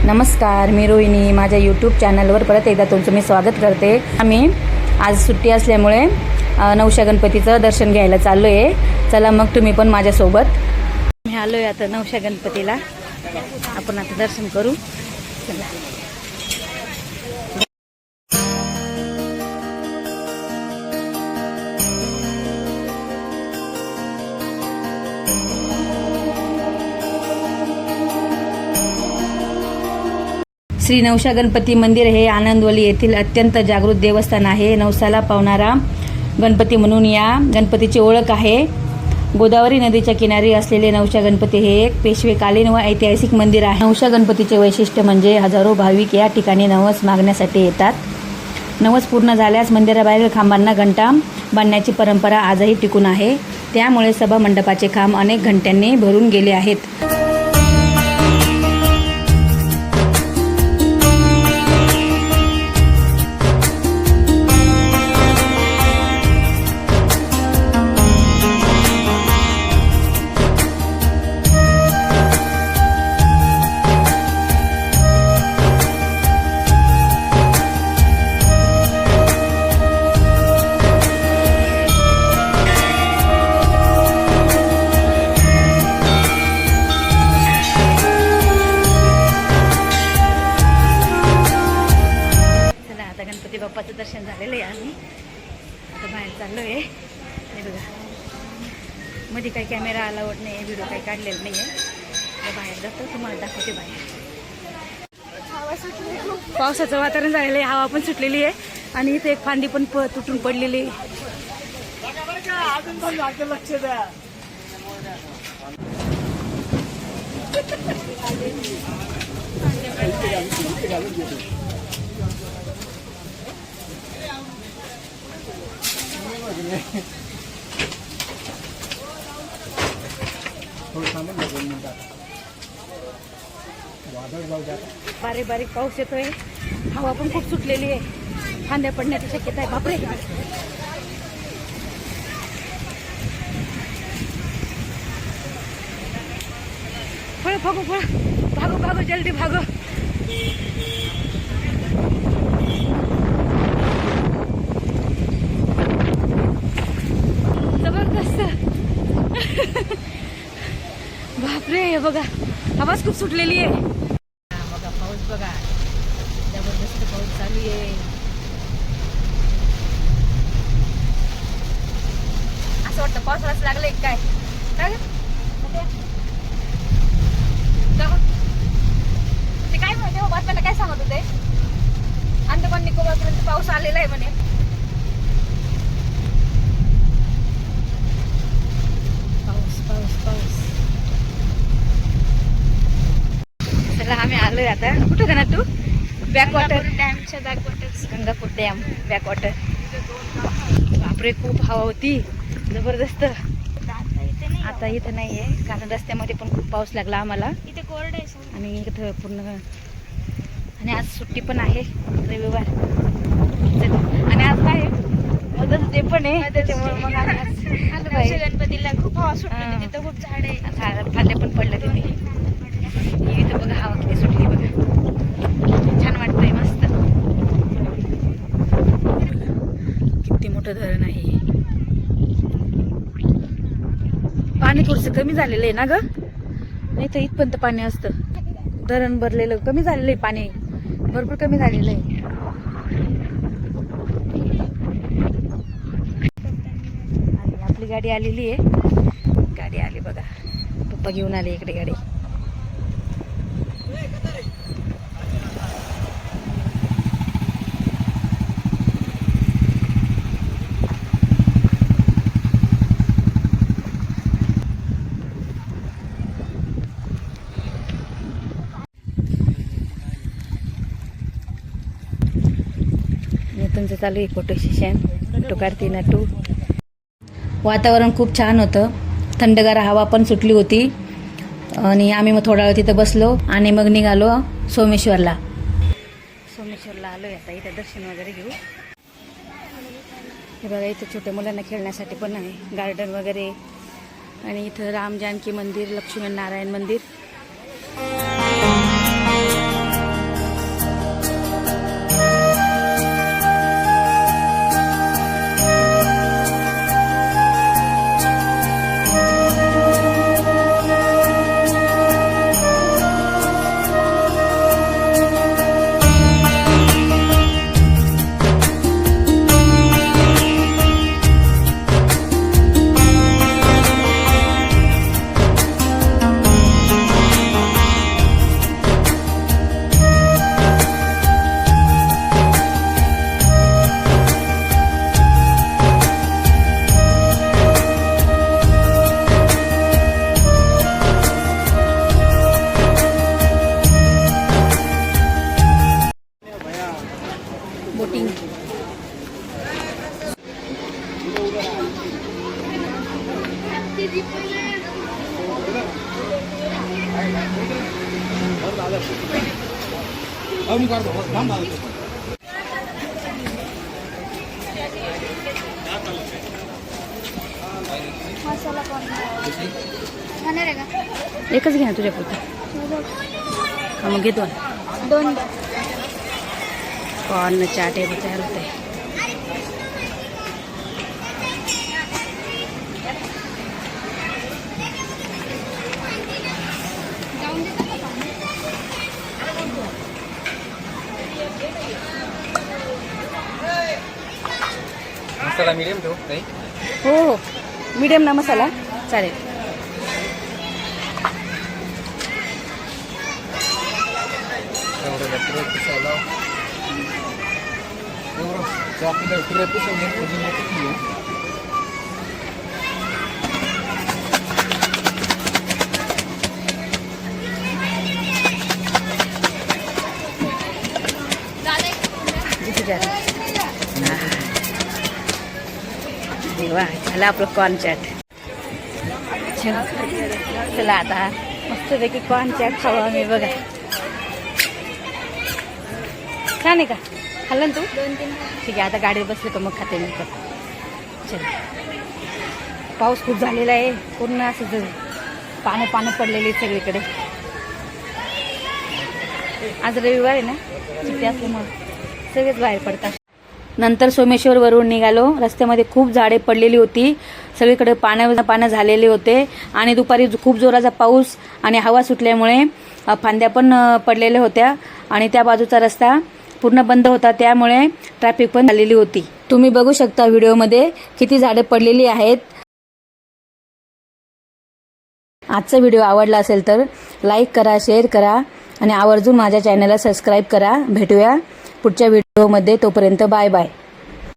नमस्कार, मी रोहिणी. माझ्या यूट्यूब चॅनलवर परत एकदा तुमचं मी स्वागत करते. आम्ही आज सुट्टी असल्यामुळे नवशा गणपतीचं दर्शन घ्यायला चाललो आहे. चला मग तुम्ही पण माझ्यासोबत. मी आलो आहे आता नवशा गणपतीला. आपण आता दर्शन करू. चला. श्री नवशा गणपती मंदिर हे आनंदवली येथील अत्यंत जागृत देवस्थान आहे. नवसाला पावणारा गणपती म्हणून या गणपतीची ओळख आहे. गोदावरी नदीच्या किनारी असलेले नवशा गणपती हे एक पेशवेकालीन व ऐतिहासिक मंदिर आहे. नवशा गणपतीचे वैशिष्ट्य म्हणजे हजारो भाविक या ठिकाणी नवस मागण्यासाठी येतात. नवस पूर्ण झाल्यास मंदिराबाहेरील खांबांना घंटा बांधण्याची परंपरा आजही टिकून आहे. त्यामुळे सभा मंडपाचे खांब अनेक घंट्यांनी भरून गेले आहेत. गणपती बाप्पाचं दर्शन झालेलं आहे. आम्ही आता बाहेर चाललो आहे. हे बघा, मध्ये काही कॅमेरा अलाउड नाही, व्हिडिओ काही काढलेला नाही आहे. बाहेर जातो, तुम्हाला दाखवते बाहेर. पावसाचं वातावरण झालेलं आहे, हवा पण सुटलेली आहे आणि इथे एक फांदी पण तुटून पडलेली आहे. लक्ष द्या. बारीक बारीक पाऊस येतोय, हवा पण खूप सुटलेली आहे, फांद्या पडण्याची शक्यता आहे. बापरे, फळ भागो फळ भागो भागो, जल्दी भागो. जबरदस्त. बापरे, हे बघा, आवाज खूप सुटलेली आहे. बघा पाऊस, बघा जबरदस्त पाऊस चालू आहे. असं वाटतं पावसाळाच लागलंय काय. ते काय म्हणते बातम्याला काय सांगत होते, अंदमान निकोबारपर्यंत पाऊस आलेला आहे म्हणे. पाऊस पाऊस पाऊस. चला, आम्ही आलोय आता. कुठं का ना तू? बॅकवॉटर डॅमच्या बॅकवॉटर, गंगापूर डॅम बॅकवॉटर. बापरे, खूप हवा होती जबरदस्त. आता इथं नाहीये, कारण रस्त्यामध्ये पण खूप पाऊस लागला आम्हाला. इथे कोरड आहे आणि इथं पूर्ण. आणि आज सुट्टी पण आहे, रविवार. आणि आज काय मदत डे पण आहे, त्याच्यामुळे मग आम्ही गणपतीला खूप हवा सुटली. तिथं खूप झाड आहे, फांद्या पण पडल्या तिथे. इथं बघा हवा किती सुटली बघा, छान वाटतंय, मस्त. किती मोठं धरण आहे. पाणी थोडंसं कमी झालेलं आहे ना ग, नाही तर इथपर्यंत पाणी असतं. धरण भरलेलं कमी झालेलं आहे, पाणी भरपूर कमी झालेलं आहे. आणि आपली गाडी आलेली आहे. गाडी आली बघा, पप्पा घेऊन आले इकडे गाडी. तुमचं चालू आहे फोटो सेशन, फोटो काढते ना तू. वातावरण खूप छान होतं, थंडगार हवा पण सुटली होती. आणि आम्ही मग थोडा वेळ तिथं बसलो आणि मग निघालो सोमेश्वरला. सोमेश्वरला आलो आता. इथं दर्शन वगैरे घेऊ. हे बघा, इथं छोट्या मुलांना खेळण्यासाठी पण आहे, गार्डन वगैरे. आणि इथं राम जानकी मंदिर, लक्ष्मीनारायण मंदिर. एकच घे ना तुझ्या पुरतं. हा मग घेतो दोन कॉर्न चाट आहे तयार होते. मसाला मीडियम ठेवू नाही. हो हो मीडियम ना मसाला चालेल. वा झालं आपलं कॉर्न चाट. चला आता मस्तपैकी कॉर्न चाट खावा आम्ही. बघा छान आहे का? खाल्लं ना तू? 2-3 ठीक आहे आता गाडीत बसले का मग खाते मी पण. चल पाऊस खूप झालेला आहे. पूर्ण असं पानं पडलेली आहेत सगळीकडे. आज रविवार आहे ना सुट्टी असल्यामुळे सगळेच बाहेर पडतात. नंतर सोमेश्वरवरून निघालो. रस्त्यामध्ये खूप झाडे पडलेली होती. सगळीकडे पानं झालेले होते आणि दुपारी खूप जोराचा पाऊस आणि हवा सुटल्यामुळे फांद्या पण पडलेल्या होत्या आणि त्या बाजूचा रस्ता पूर्ण बंद होता. त्यामुळे ट्रॅफिक पण झालेली होती. तुम्ही बघू शकता व्हिडिओमध्ये किती झाडे पडलेली आहेत. आजचा व्हिडिओ आवडला असेल तर लाईक करा, शेअर करा आणि आवर्जून माझ्या चॅनलला सबस्क्राईब करा. भेटूया पुढच्या व्हिडिओमध्ये. तोपर्यंत बाय बाय.